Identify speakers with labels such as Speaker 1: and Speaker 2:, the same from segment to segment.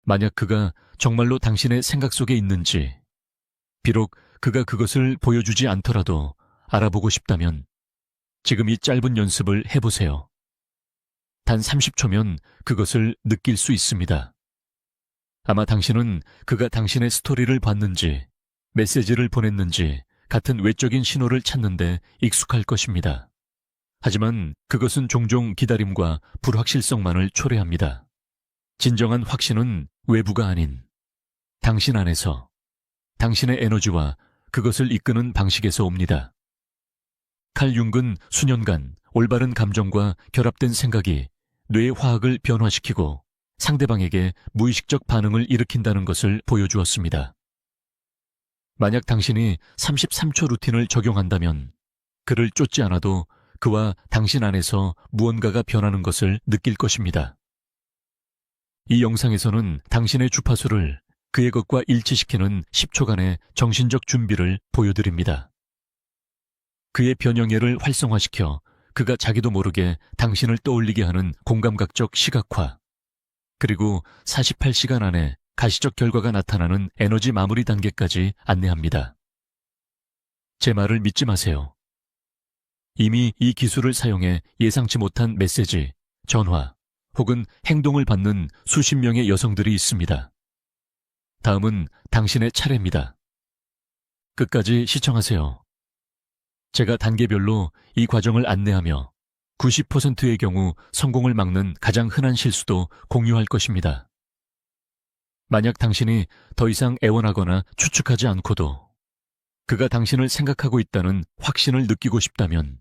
Speaker 1: 만약 그가 정말로 당신의 생각 속에 있는지, 비록 그가 그것을 보여주지 않더라도 알아보고 싶다면 지금 이 짧은 연습을 해보세요. 단 30초면 그것을 느낄 수 있습니다. 아마 당신은 그가 당신의 스토리를 봤는지, 메시지를 보냈는지 같은 외적인 신호를 찾는데 익숙할 것입니다. 하지만 그것은 종종 기다림과 불확실성만을 초래합니다. 진정한 확신은 외부가 아닌 당신 안에서, 당신의 에너지와 그것을 이끄는 방식에서 옵니다. 칼 융은 수년간 올바른 감정과 결합된 생각이 뇌의 화학을 변화시키고 상대방에게 무의식적 반응을 일으킨다는 것을 보여주었습니다. 만약 당신이 33초 루틴을 적용한다면 그를 쫓지 않아도 그와 당신 안에서 무언가가 변하는 것을 느낄 것입니다. 이 영상에서는 당신의 주파수를 그의 것과 일치시키는 10초간의 정신적 준비를 보여드립니다. 그의 변형애를 활성화시켜 그가 자기도 모르게 당신을 떠올리게 하는 공감각적 시각화, 그리고 48시간 안에 가시적 결과가 나타나는 에너지 마무리 단계까지 안내합니다. 제 말을 믿지 마세요. 이미 이 기술을 사용해 예상치 못한 메시지, 전화, 혹은 행동을 받는 수십 명의 여성들이 있습니다. 다음은 당신의 차례입니다. 끝까지 시청하세요. 제가 단계별로 이 과정을 안내하며 90%의 경우 성공을 막는 가장 흔한 실수도 공유할 것입니다. 만약 당신이 더 이상 애원하거나 추측하지 않고도 그가 당신을 생각하고 있다는 확신을 느끼고 싶다면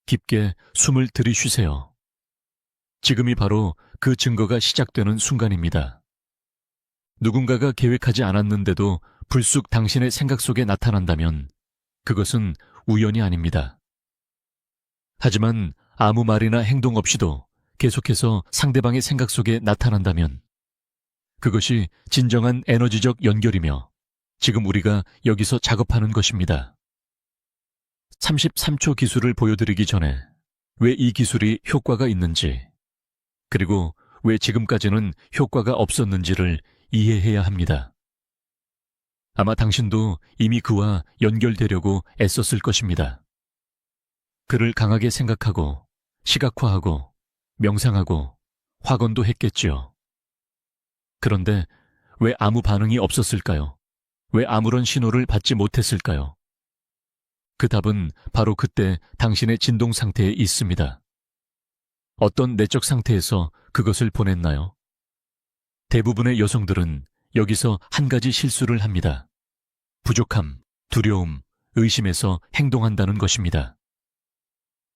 Speaker 1: 깊게 숨을 들이쉬세요. 지금이 바로 그 증거가 시작되는 순간입니다. 누군가가 계획하지 않았는데도 불쑥 당신의 생각 속에 나타난다면 그것은 우연이 아닙니다. 하지만 아무 말이나 행동 없이도 계속해서 상대방의 생각 속에 나타난다면 그것이 진정한 에너지적 연결이며 지금 우리가 여기서 작업하는 것입니다. 33초 기술을 보여드리기 전에 왜 이 기술이 효과가 있는지, 그리고 왜 지금까지는 효과가 없었는지를 이해해야 합니다. 아마 당신도 이미 그와 연결되려고 애썼을 것입니다. 그를 강하게 생각하고 시각화하고 명상하고 확언도 했겠지요. 그런데 왜 아무 반응이 없었을까요? 왜 아무런 신호를 받지 못했을까요? 그 답은 바로 그때 당신의 진동 상태에 있습니다. 어떤 내적 상태에서 그것을 보냈나요? 대부분의 여성들은 여기서 한 가지 실수를 합니다. 부족함, 두려움, 의심에서 행동한다는 것입니다.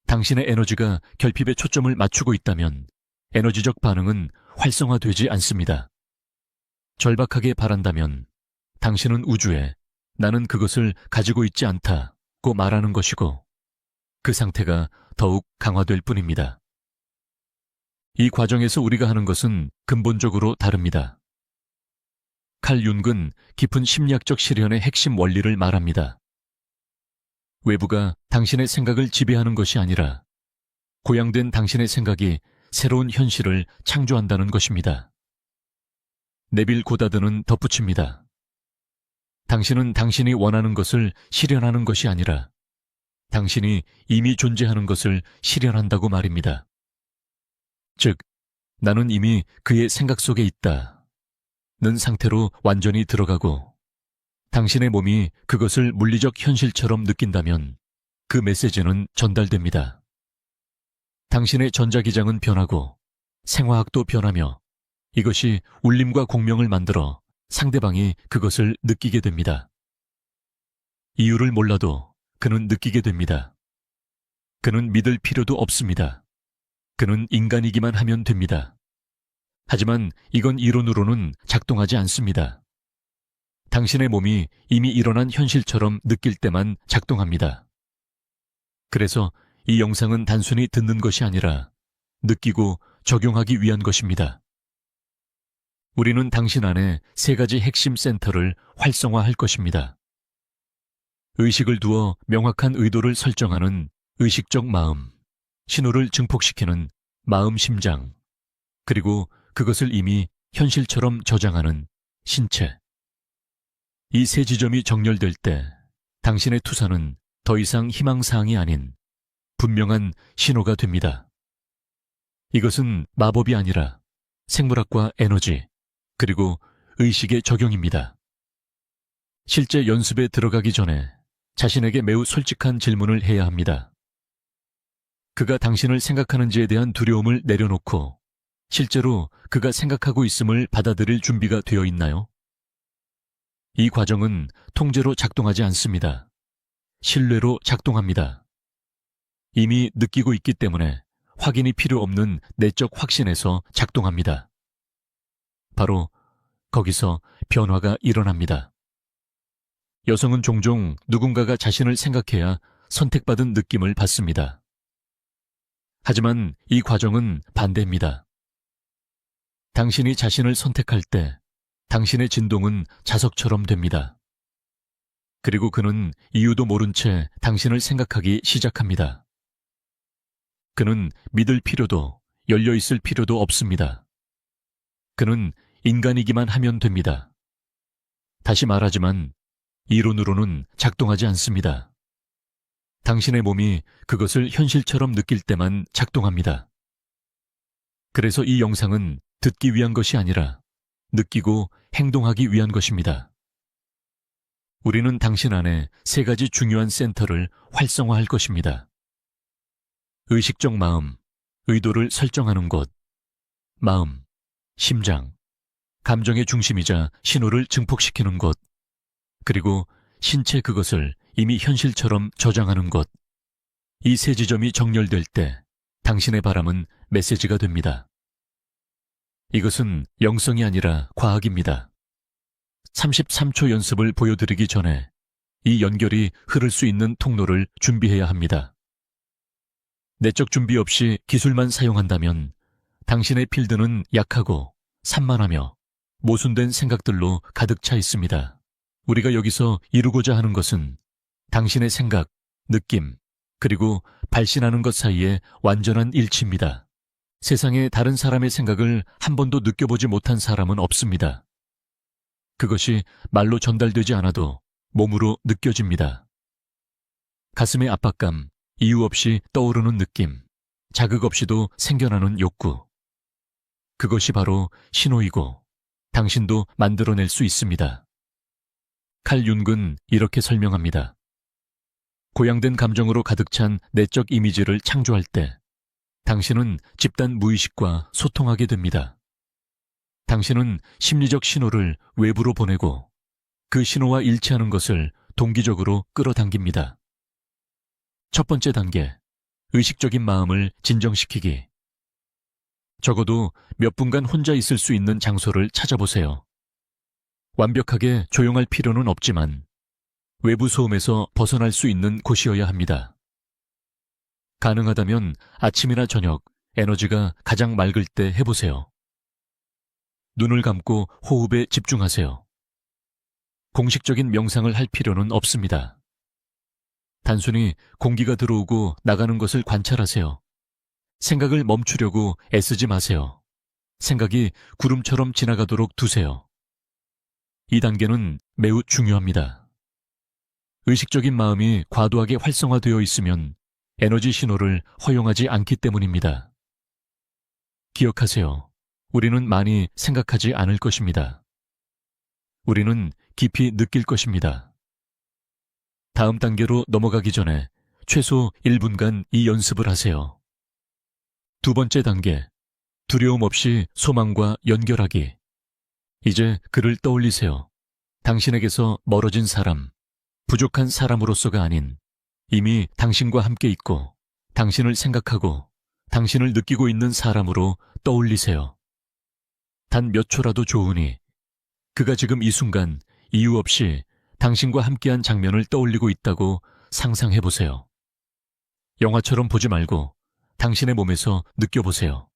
Speaker 1: 당신의 에너지가 결핍에 초점을 맞추고 있다면 에너지적 반응은 활성화되지 않습니다. 절박하게 바란다면 당신은 우주에 나는 그것을 가지고 있지 않다고 말하는 것이고 그 상태가 더욱 강화될 뿐입니다. 이 과정에서 우리가 하는 것은 근본적으로 다릅니다. 칼 융은 깊은 심리학적 실현의 핵심 원리를 말합니다. 외부가 당신의 생각을 지배하는 것이 아니라 고양된 당신의 생각이 새로운 현실을 창조한다는 것입니다. 네빌 고다드는 덧붙입니다. 당신은 당신이 원하는 것을 실현하는 것이 아니라 당신이 이미 존재하는 것을 실현한다고 말입니다. 즉, 나는 이미 그의 생각 속에 있다 는 상태로 완전히 들어가고 당신의 몸이 그것을 물리적 현실처럼 느낀다면 그 메시지는 전달됩니다. 당신의 전자기장은 변하고 생화학도 변하며 이것이 울림과 공명을 만들어 상대방이 그것을 느끼게 됩니다. 이유를 몰라도 그는 느끼게 됩니다. 그는 믿을 필요도 없습니다. 그는 인간이기만 하면 됩니다. 하지만 이건 이론으로는 작동하지 않습니다. 당신의 몸이 이미 일어난 현실처럼 느낄 때만 작동합니다. 그래서 이 영상은 단순히 듣는 것이 아니라 느끼고 적용하기 위한 것입니다. 우리는 당신 안에 세 가지 핵심 센터를 활성화할 것입니다. 의식을 두어 명확한 의도를 설정하는 의식적 마음, 신호를 증폭시키는 마음 심장, 그리고 그것을 이미 현실처럼 저장하는 신체. 이 세 지점이 정렬될 때 당신의 투사는 더 이상 희망사항이 아닌 분명한 신호가 됩니다. 이것은 마법이 아니라 생물학과 에너지, 그리고 의식의 적용입니다. 실제 연습에 들어가기 전에 자신에게 매우 솔직한 질문을 해야 합니다. 그가 당신을 생각하는지에 대한 두려움을 내려놓고 실제로 그가 생각하고 있음을 받아들일 준비가 되어 있나요? 이 과정은 통제로 작동하지 않습니다. 신뢰로 작동합니다. 이미 느끼고 있기 때문에 확인이 필요 없는 내적 확신에서 작동합니다. 바로 거기서 변화가 일어납니다. 여성은 종종 누군가가 자신을 생각해야 선택받은 느낌을 받습니다. 하지만 이 과정은 반대입니다. 당신이 자신을 선택할 때 당신의 진동은 자석처럼 됩니다. 그리고 그는 이유도 모른 채 당신을 생각하기 시작합니다. 그는 믿을 필요도 열려 있을 필요도 없습니다. 그는 인간이기만 하면 됩니다. 다시 말하지만 이론으로는 작동하지 않습니다. 당신의 몸이 그것을 현실처럼 느낄 때만 작동합니다. 그래서 이 영상은 듣기 위한 것이 아니라 느끼고 행동하기 위한 것입니다. 우리는 당신 안에 세 가지 중요한 센터를 활성화할 것입니다. 의식적 마음, 의도를 설정하는 곳, 마음, 심장, 감정의 중심이자 신호를 증폭시키는 곳, 그리고 신체 그것을 이미 현실처럼 저장하는 곳. 이 세 지점이 정렬될 때 당신의 바람은 메시지가 됩니다. 이것은 영성이 아니라 과학입니다. 33초 연습을 보여드리기 전에 이 연결이 흐를 수 있는 통로를 준비해야 합니다. 내적 준비 없이 기술만 사용한다면 당신의 필드는 약하고 산만하며 모순된 생각들로 가득 차 있습니다. 우리가 여기서 이루고자 하는 것은 당신의 생각, 느낌, 그리고 발신하는 것 사이의 완전한 일치입니다. 세상에 다른 사람의 생각을 한 번도 느껴보지 못한 사람은 없습니다. 그것이 말로 전달되지 않아도 몸으로 느껴집니다. 가슴의 압박감, 이유 없이 떠오르는 느낌, 자극 없이도 생겨나는 욕구. 그것이 바로 신호이고 당신도 만들어낼 수 있습니다. 칼 융은 이렇게 설명합니다. 고양된 감정으로 가득 찬 내적 이미지를 창조할 때 당신은 집단 무의식과 소통하게 됩니다. 당신은 심리적 신호를 외부로 보내고 그 신호와 일치하는 것을 동기적으로 끌어당깁니다. 첫 번째 단계, 의식적인 마음을 진정시키기. 적어도 몇 분간 혼자 있을 수 있는 장소를 찾아보세요. 완벽하게 조용할 필요는 없지만 외부 소음에서 벗어날 수 있는 곳이어야 합니다. 가능하다면 아침이나 저녁, 에너지가 가장 맑을 때 해보세요. 눈을 감고 호흡에 집중하세요. 공식적인 명상을 할 필요는 없습니다. 단순히 공기가 들어오고 나가는 것을 관찰하세요. 생각을 멈추려고 애쓰지 마세요. 생각이 구름처럼 지나가도록 두세요. 이 단계는 매우 중요합니다. 의식적인 마음이 과도하게 활성화되어 있으면 에너지 신호를 허용하지 않기 때문입니다. 기억하세요. 우리는 많이 생각하지 않을 것입니다. 우리는 깊이 느낄 것입니다. 다음 단계로 넘어가기 전에 최소 1분간 이 연습을 하세요. 두 번째 단계, 두려움 없이 소망과 연결하기. 이제 그를 떠올리세요. 당신에게서 멀어진 사람, 부족한 사람으로서가 아닌 이미 당신과 함께 있고 당신을 생각하고 당신을 느끼고 있는 사람으로 떠올리세요. 단 몇 초라도 좋으니 그가 지금 이 순간 이유 없이 당신과 함께한 장면을 떠올리고 있다고 상상해보세요. 영화처럼 보지 말고 당신의 몸에서 느껴보세요.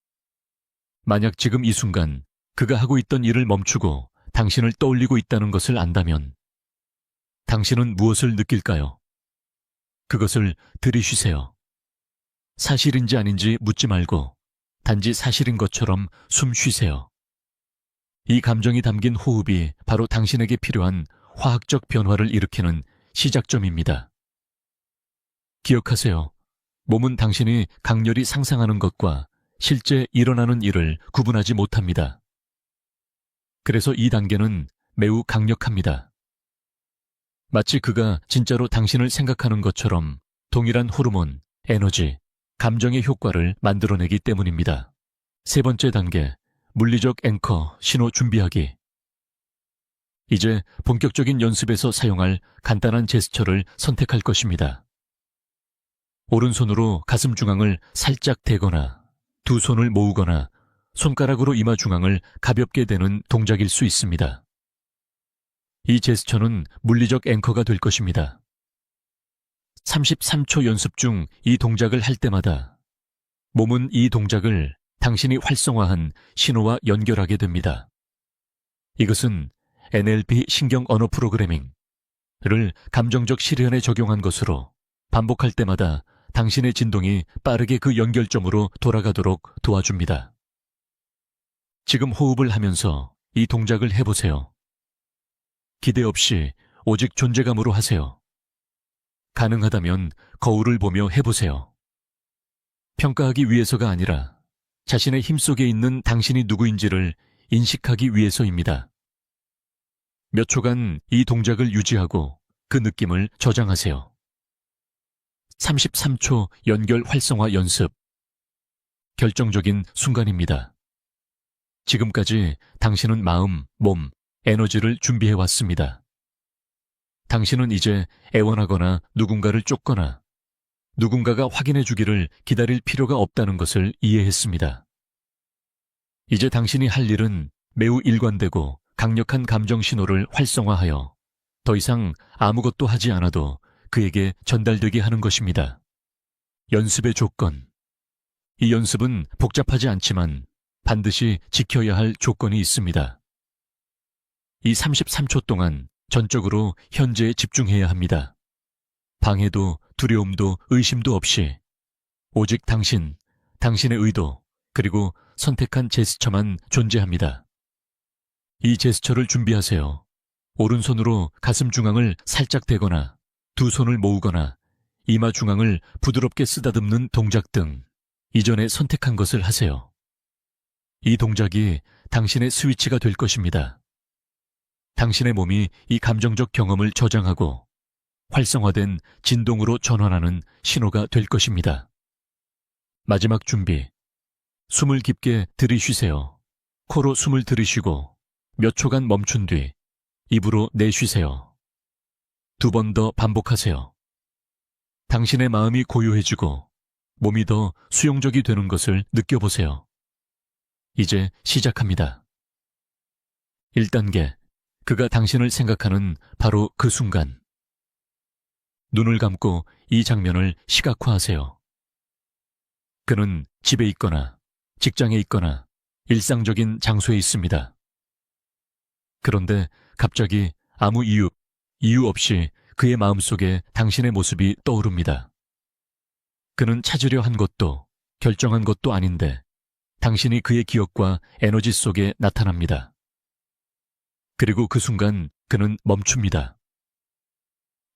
Speaker 1: 만약 지금 이 순간 그가 하고 있던 일을 멈추고 당신을 떠올리고 있다는 것을 안다면 당신은 무엇을 느낄까요? 그것을 들이쉬세요. 사실인지 아닌지 묻지 말고 단지 사실인 것처럼 숨 쉬세요. 이 감정이 담긴 호흡이 바로 당신에게 필요한 화학적 변화를 일으키는 시작점입니다. 기억하세요. 몸은 당신이 강렬히 상상하는 것과 실제 일어나는 일을 구분하지 못합니다. 그래서 이 단계는 매우 강력합니다. 마치 그가 진짜로 당신을 생각하는 것처럼 동일한 호르몬, 에너지, 감정의 효과를 만들어내기 때문입니다. 세 번째 단계, 물리적 앵커, 신호 준비하기. 이제 본격적인 연습에서 사용할 간단한 제스처를 선택할 것입니다. 오른손으로 가슴 중앙을 살짝 대거나 두 손을 모으거나 손가락으로 이마 중앙을 가볍게 대는 동작일 수 있습니다. 이 제스처는 물리적 앵커가 될 것입니다. 33초 연습 중 이 동작을 할 때마다 몸은 이 동작을 당신이 활성화한 신호와 연결하게 됩니다. 이것은 NLP 신경 언어 프로그래밍을 감정적 실현에 적용한 것으로 반복할 때마다 당신의 진동이 빠르게 그 연결점으로 돌아가도록 도와줍니다. 지금 호흡을 하면서 이 동작을 해보세요. 기대 없이 오직 존재감으로 하세요. 가능하다면 거울을 보며 해보세요. 평가하기 위해서가 아니라 자신의 힘속에 있는 당신이 누구인지를 인식하기 위해서입니다. 몇 초간 이 동작을 유지하고 그 느낌을 저장하세요. 33초 연결 활성화 연습. 결정적인 순간입니다. 지금까지 당신은 마음, 몸, 에너지를 준비해 왔습니다. 당신은 이제 애원하거나 누군가를 쫓거나 누군가가 확인해 주기를 기다릴 필요가 없다는 것을 이해했습니다. 이제 당신이 할 일은 매우 일관되고 강력한 감정 신호를 활성화하여 더 이상 아무것도 하지 않아도 그에게 전달되게 하는 것입니다. 연습의 조건. 이 연습은 복잡하지 않지만 반드시 지켜야 할 조건이 있습니다. 이 33초 동안 전적으로 현재에 집중해야 합니다. 방해도 두려움도 의심도 없이 오직 당신, 당신의 의도, 그리고 선택한 제스처만 존재합니다. 이 제스처를 준비하세요. 오른손으로 가슴 중앙을 살짝 대거나 두 손을 모으거나 이마 중앙을 부드럽게 쓰다듬는 동작 등 이전에 선택한 것을 하세요. 이 동작이 당신의 스위치가 될 것입니다. 당신의 몸이 이 감정적 경험을 저장하고 활성화된 진동으로 전환하는 신호가 될 것입니다. 마지막 준비. 숨을 깊게 들이쉬세요. 코로 숨을 들이쉬고 몇 초간 멈춘 뒤 입으로 내쉬세요. 두 번 더 반복하세요. 당신의 마음이 고요해지고 몸이 더 수용적이 되는 것을 느껴보세요. 이제 시작합니다. 1단계. 그가 당신을 생각하는 바로 그 순간. 눈을 감고 이 장면을 시각화하세요. 그는 집에 있거나 직장에 있거나 일상적인 장소에 있습니다. 그런데 갑자기 아무 이유 없이 그의 마음속에 당신의 모습이 떠오릅니다. 그는 찾으려 한 것도 결정한 것도 아닌데 당신이 그의 기억과 에너지 속에 나타납니다. 그리고 그 순간 그는 멈춥니다.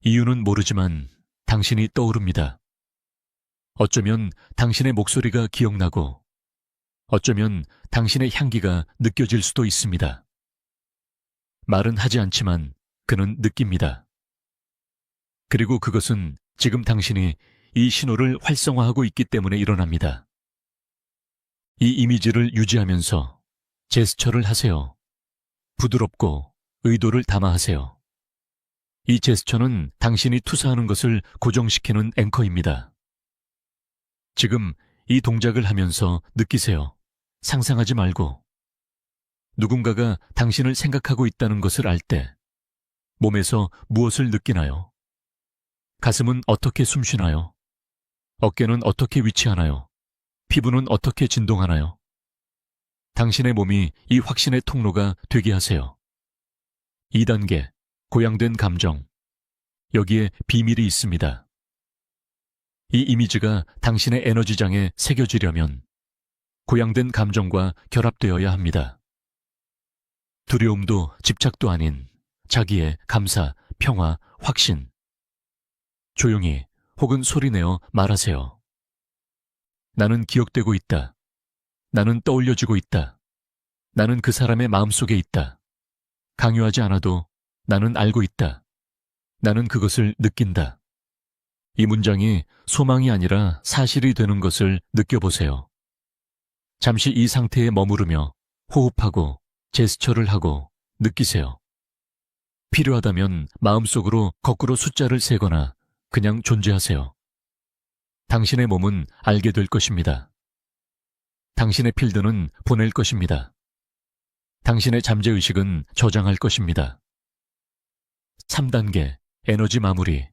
Speaker 1: 이유는 모르지만 당신이 떠오릅니다. 어쩌면 당신의 목소리가 기억나고 어쩌면 당신의 향기가 느껴질 수도 있습니다. 말은 하지 않지만 그는 느낍니다. 그리고 그것은 지금 당신이 이 신호를 활성화하고 있기 때문에 일어납니다. 이 이미지를 유지하면서 제스처를 하세요. 부드럽고 의도를 담아 하세요. 이 제스처는 당신이 투사하는 것을 고정시키는 앵커입니다. 지금 이 동작을 하면서 느끼세요. 상상하지 말고. 누군가가 당신을 생각하고 있다는 것을 알 때 몸에서 무엇을 느끼나요? 가슴은 어떻게 숨쉬나요? 어깨는 어떻게 위치하나요? 피부는 어떻게 진동하나요? 당신의 몸이 이 확신의 통로가 되게 하세요. 2단계, 고양된 감정. 여기에 비밀이 있습니다. 이 이미지가 당신의 에너지장에 새겨지려면 고양된 감정과 결합되어야 합니다. 두려움도 집착도 아닌 자기의 감사, 평화, 확신. 조용히 혹은 소리내어 말하세요. 나는 기억되고 있다. 나는 떠올려지고 있다. 나는 그 사람의 마음속에 있다. 강요하지 않아도 나는 알고 있다. 나는 그것을 느낀다. 이 문장이 소망이 아니라 사실이 되는 것을 느껴보세요. 잠시 이 상태에 머무르며 호흡하고 제스처를 하고 느끼세요. 필요하다면 마음속으로 거꾸로 숫자를 세거나 그냥 존재하세요. 당신의 몸은 알게 될 것입니다. 당신의 필드는 보낼 것입니다. 당신의 잠재의식은 저장할 것입니다. 3단계 에너지 마무리.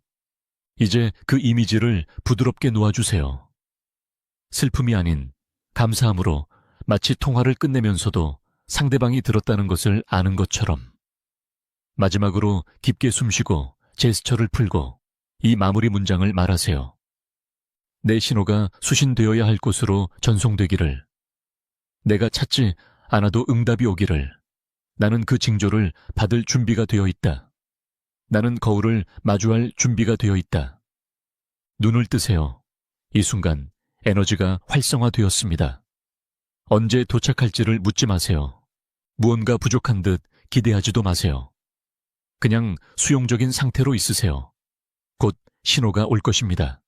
Speaker 1: 이제 그 이미지를 부드럽게 놓아주세요. 슬픔이 아닌 감사함으로 마치 통화를 끝내면서도 상대방이 들었다는 것을 아는 것처럼. 마지막으로 깊게 숨쉬고 제스처를 풀고 이 마무리 문장을 말하세요. 내 신호가 수신되어야 할 곳으로 전송되기를. 내가 찾지 않아도 응답이 오기를. 나는 그 징조를 받을 준비가 되어 있다. 나는 거울을 마주할 준비가 되어 있다. 눈을 뜨세요. 이 순간 에너지가 활성화되었습니다. 언제 도착할지를 묻지 마세요. 무언가 부족한 듯 기대하지도 마세요. 그냥 수용적인 상태로 있으세요. 곧 신호가 올 것입니다.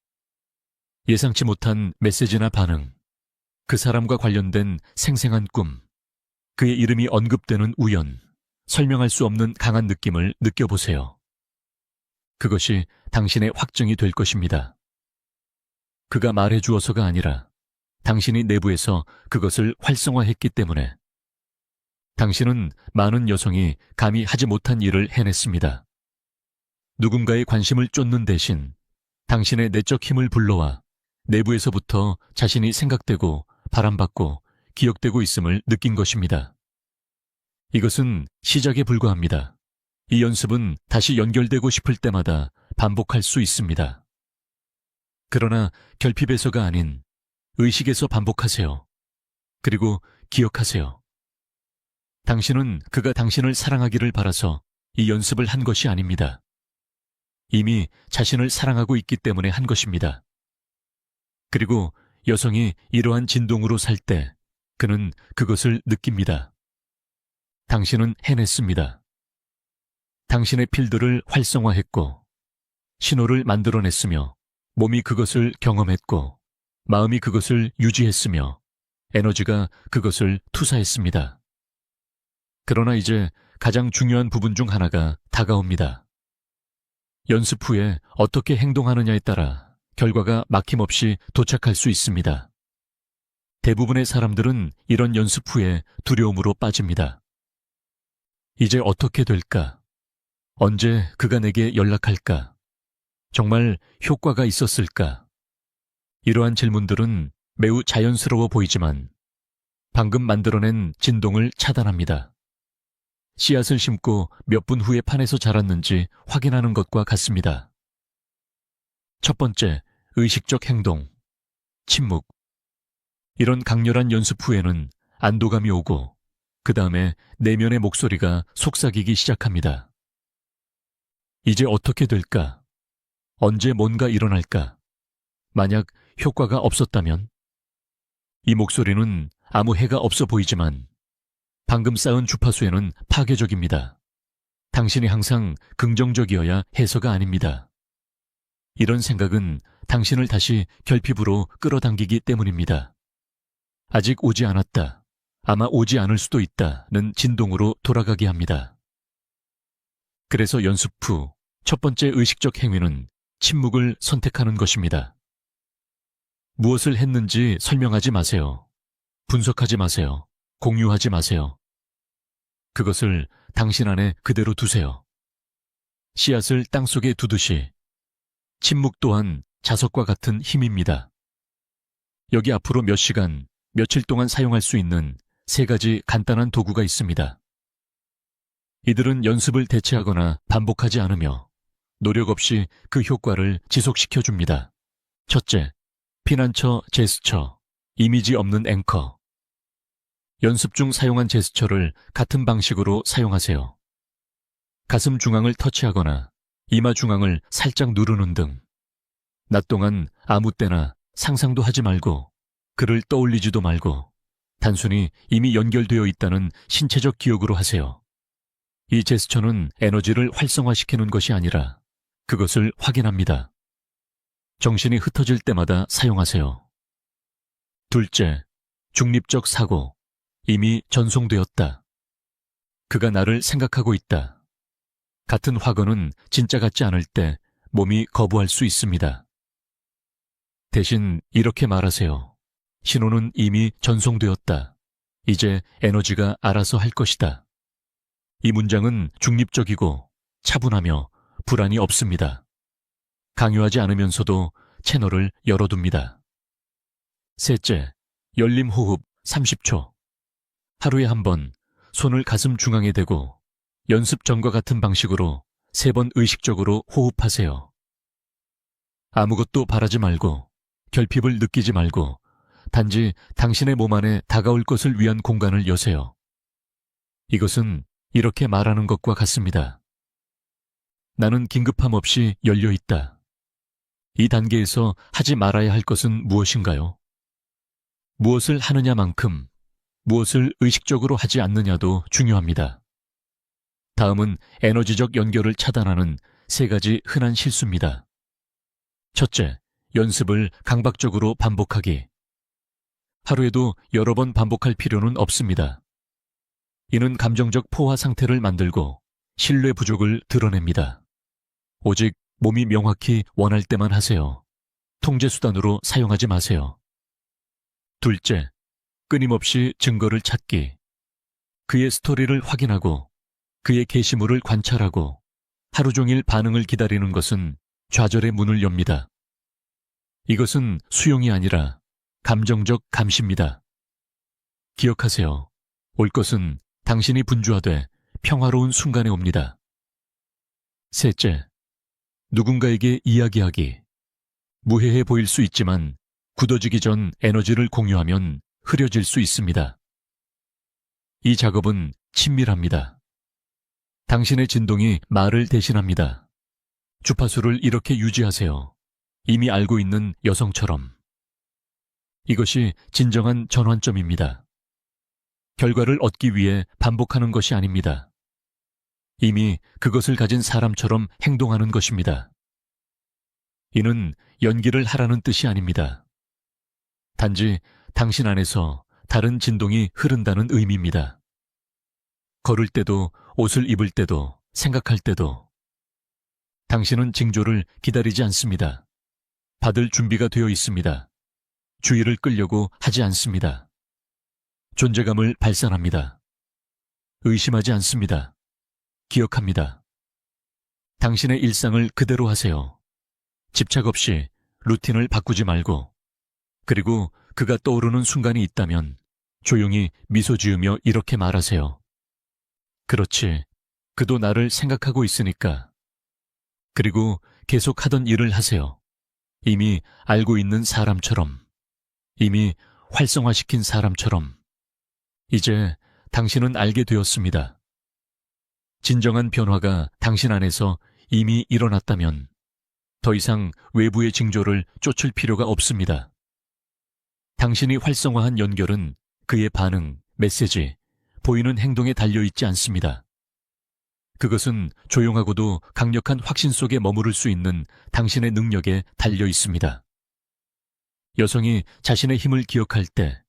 Speaker 1: 예상치 못한 메시지나 반응, 그 사람과 관련된 생생한 꿈, 그의 이름이 언급되는 우연, 설명할 수 없는 강한 느낌을 느껴보세요. 그것이 당신의 확증이 될 것입니다. 그가 말해주어서가 아니라 당신이 내부에서 그것을 활성화했기 때문에. 당신은 많은 여성이 감히 하지 못한 일을 해냈습니다. 누군가의 관심을 쫓는 대신 당신의 내적 힘을 불러와 내부에서부터 자신이 생각되고 바람받고 기억되고 있음을 느낀 것입니다. 이것은 시작에 불과합니다. 이 연습은 다시 연결되고 싶을 때마다 반복할 수 있습니다. 그러나 결핍에서가 아닌 의식에서 반복하세요. 그리고 기억하세요. 당신은 그가 당신을 사랑하기를 바라서 이 연습을 한 것이 아닙니다. 이미 자신을 사랑하고 있기 때문에 한 것입니다. 그리고 여성이 이러한 진동으로 살 때 그는 그것을 느낍니다. 당신은 해냈습니다. 당신의 필드를 활성화했고 신호를 만들어냈으며 몸이 그것을 경험했고 마음이 그것을 유지했으며 에너지가 그것을 투사했습니다. 그러나 이제 가장 중요한 부분 중 하나가 다가옵니다. 연습 후에 어떻게 행동하느냐에 따라 결과가 막힘없이 도착할 수 있습니다. 대부분의 사람들은 이런 연습 후에 두려움으로 빠집니다. 이제 어떻게 될까? 언제 그가 내게 연락할까? 정말 효과가 있었을까? 이러한 질문들은 매우 자연스러워 보이지만 방금 만들어낸 진동을 차단합니다. 씨앗을 심고 몇 분 후에 판에서 자랐는지 확인하는 것과 같습니다. 첫 번째, 의식적 행동, 침묵. 이런 강렬한 연습 후에는 안도감이 오고 그 다음에 내면의 목소리가 속삭이기 시작합니다. 이제 어떻게 될까? 언제 뭔가 일어날까? 만약 효과가 없었다면? 이 목소리는 아무 해가 없어 보이지만 방금 쌓은 주파수에는 파괴적입니다. 당신이 항상 긍정적이어야 해서가 아닙니다. 이런 생각은 당신을 다시 결핍으로 끌어당기기 때문입니다. 아직 오지 않았다. 아마 오지 않을 수도 있다는 진동으로 돌아가게 합니다. 그래서 연습 후 첫 번째 의식적 행위는 침묵을 선택하는 것입니다. 무엇을 했는지 설명하지 마세요. 분석하지 마세요. 공유하지 마세요. 그것을 당신 안에 그대로 두세요. 씨앗을 땅속에 두듯이 침묵 또한 자석과 같은 힘입니다. 여기 앞으로 몇 시간, 며칠 동안 사용할 수 있는 3가지 간단한 도구가 있습니다. 이들은 연습을 대체하거나 반복하지 않으며 노력 없이 그 효과를 지속시켜줍니다. 첫째, 피난처 제스처, 이미지 없는 앵커. 연습 중 사용한 제스처를 같은 방식으로 사용하세요. 가슴 중앙을 터치하거나 이마 중앙을 살짝 누르는 등 낮 동안 아무 때나 상상도 하지 말고 그를 떠올리지도 말고 단순히 이미 연결되어 있다는 신체적 기억으로 하세요. 이 제스처는 에너지를 활성화시키는 것이 아니라 그것을 확인합니다. 정신이 흩어질 때마다 사용하세요. 둘째, 중립적 사고. 이미 전송되었다. 그가 나를 생각하고 있다. 같은 확언은 진짜 같지 않을 때 몸이 거부할 수 있습니다. 대신 이렇게 말하세요. 신호는 이미 전송되었다. 이제 에너지가 알아서 할 것이다. 이 문장은 중립적이고 차분하며 불안이 없습니다. 강요하지 않으면서도 채널을 열어둡니다. 셋째, 열림 호흡 30초. 하루에 한 번 손을 가슴 중앙에 대고 연습 전과 같은 방식으로 3번 의식적으로 호흡하세요. 아무것도 바라지 말고 결핍을 느끼지 말고 단지 당신의 몸 안에 다가올 것을 위한 공간을 여세요. 이것은 이렇게 말하는 것과 같습니다. 나는 긴급함 없이 열려 있다. 이 단계에서 하지 말아야 할 것은 무엇인가요? 무엇을 하느냐만큼 무엇을 의식적으로 하지 않느냐도 중요합니다. 다음은 에너지적 연결을 차단하는 3가지 흔한 실수입니다. 첫째, 연습을 강박적으로 반복하기. 하루에도 여러 번 반복할 필요는 없습니다. 이는 감정적 포화 상태를 만들고 신뢰 부족을 드러냅니다. 오직 몸이 명확히 원할 때만 하세요. 통제 수단으로 사용하지 마세요. 둘째, 끊임없이 증거를 찾기. 그의 스토리를 확인하고 그의 게시물을 관찰하고 하루 종일 반응을 기다리는 것은 좌절의 문을 엽니다. 이것은 수용이 아니라 감정적 감시입니다. 기억하세요. 올 것은 당신이 분주하되 평화로운 순간에 옵니다. 셋째, 누군가에게 이야기하기. 무해해 보일 수 있지만 굳어지기 전 에너지를 공유하면 흐려질 수 있습니다. 이 작업은 친밀합니다. 당신의 진동이 말을 대신합니다. 주파수를 이렇게 유지하세요. 이미 알고 있는 여성처럼. 이것이 진정한 전환점입니다. 결과를 얻기 위해 반복하는 것이 아닙니다. 이미 그것을 가진 사람처럼 행동하는 것입니다. 이는 연기를 하라는 뜻이 아닙니다. 단지 당신 안에서 다른 진동이 흐른다는 의미입니다. 걸을 때도, 옷을 입을 때도, 생각할 때도. 당신은 징조를 기다리지 않습니다. 받을 준비가 되어 있습니다. 주의를 끌려고 하지 않습니다. 존재감을 발산합니다. 의심하지 않습니다. 기억합니다. 당신의 일상을 그대로 하세요. 집착 없이 루틴을 바꾸지 말고. 그리고 그가 떠오르는 순간이 있다면 조용히 미소 지으며 이렇게 말하세요. 그렇지, 그도 나를 생각하고 있으니까. 그리고 계속 하던 일을 하세요. 이미 알고 있는 사람처럼, 이미 활성화시킨 사람처럼. 이제 당신은 알게 되었습니다. 진정한 변화가 당신 안에서 이미 일어났다면 더 이상 외부의 징조를 쫓을 필요가 없습니다. 당신이 활성화한 연결은 그의 반응, 메시지, 보이는 행동에 달려있지 않습니다. 그것은 조용하고도 강력한 확신 속에 머무를 수 있는 당신의 능력에 달려 있습니다. 여성이 자신의 힘을 기억할 때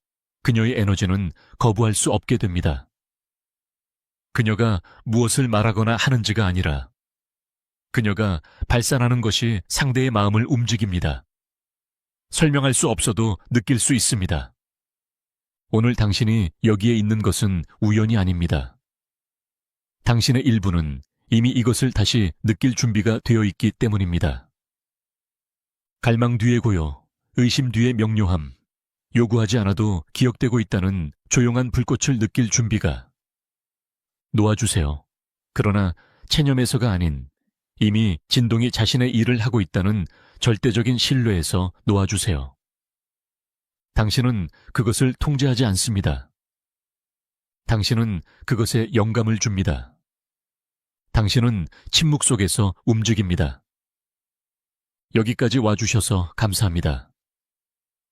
Speaker 1: 그녀의 에너지는 거부할 수 없게 됩니다. 그녀가 무엇을 말하거나 하는지가 아니라 그녀가 발산하는 것이 상대의 마음을 움직입니다. 설명할 수 없어도 느낄 수 있습니다. 오늘 당신이 여기에 있는 것은 우연이 아닙니다. 당신의 일부는 이미 이것을 다시 느낄 준비가 되어 있기 때문입니다. 갈망 뒤의 고요, 의심 뒤의 명료함, 요구하지 않아도 기억되고 있다는 조용한 불꽃을 느낄 준비가. 놓아주세요. 그러나 체념에서가 아닌 이미 진동이 자신의 일을 하고 있다는 절대적인 신뢰에서 놓아주세요. 당신은 그것을 통제하지 않습니다. 당신은 그것에 영감을 줍니다. 당신은 침묵 속에서 움직입니다. 여기까지 와주셔서 감사합니다.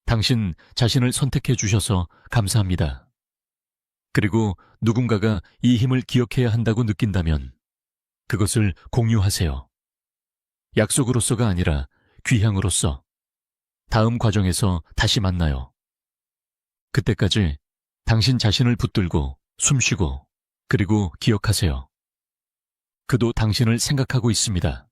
Speaker 1: 당신 자신을 선택해 주셔서 감사합니다. 그리고 누군가가 이 힘을 기억해야 한다고 느낀다면 그것을 공유하세요. 약속으로서가 아니라 귀향으로서. 다음 과정에서 다시 만나요. 그때까지 당신 자신을 붙들고 숨쉬고 그리고 기억하세요. 그도 당신을 생각하고 있습니다.